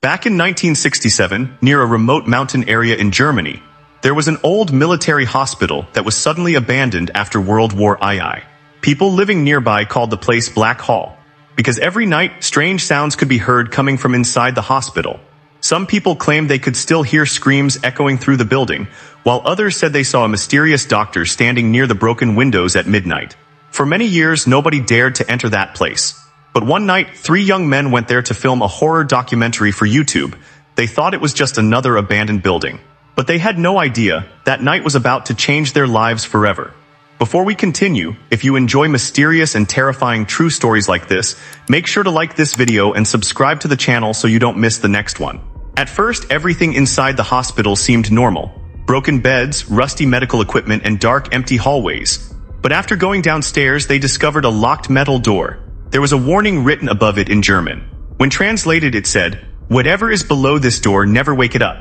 Back in 1967, near a remote mountain area in Germany, there was an old military hospital that was suddenly abandoned after World War II. People living nearby called the place Black Hall, because every night strange sounds could be heard coming from inside the hospital. Some people claimed they could still hear screams echoing through the building, while others said they saw a mysterious doctor standing near the broken windows at midnight. For many years, nobody dared to enter that place. But one night, 3 young men went there to film a horror documentary for YouTube. They thought it was just another abandoned building. But they had no idea that night was about to change their lives forever. Before we continue, if you enjoy mysterious and terrifying true stories like this, make sure to like this video and subscribe to the channel so you don't miss the next one. At first, everything inside the hospital seemed normal. Broken beds, rusty medical equipment, and dark, empty hallways. But after going downstairs, they discovered a locked metal door. There was a warning written above it in German. When translated, it said, "Whatever is below this door, never wake it up."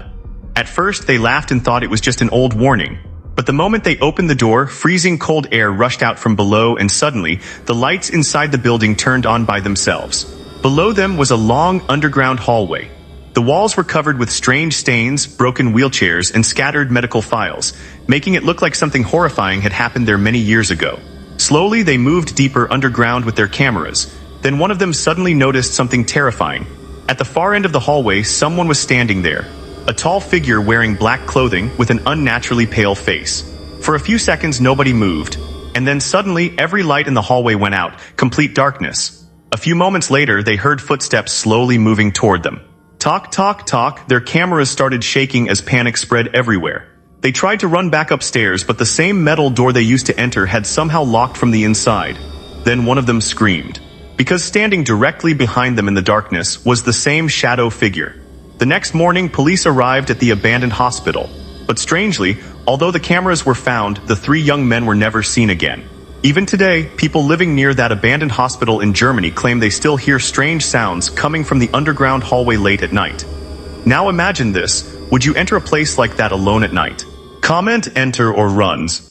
At first, they laughed and thought it was just an old warning. But the moment they opened the door, freezing cold air rushed out from below, and suddenly, the lights inside the building turned on by themselves. Below them was a long, underground hallway. The walls were covered with strange stains, broken wheelchairs, and scattered medical files, making it look like something horrifying had happened there many years ago. Slowly, they moved deeper underground with their cameras. Then one of them suddenly noticed something terrifying. At the far end of the hallway, someone was standing there. A tall figure wearing black clothing with an unnaturally pale face. For a few seconds, nobody moved. And then suddenly, every light in the hallway went out, complete darkness. A few moments later, they heard footsteps slowly moving toward them. Talk, talk, talk. Their cameras started shaking as panic spread everywhere. They tried to run back upstairs, but the same metal door they used to enter had somehow locked from the inside. Then one of them screamed, because standing directly behind them in the darkness was the same shadow figure. The next morning, police arrived at the abandoned hospital. But strangely, although the cameras were found, the 3 young men were never seen again. Even today, people living near that abandoned hospital in Germany claim they still hear strange sounds coming from the underground hallway late at night. Now imagine this. Would you enter a place like that alone at night? Comment, enter, or runs.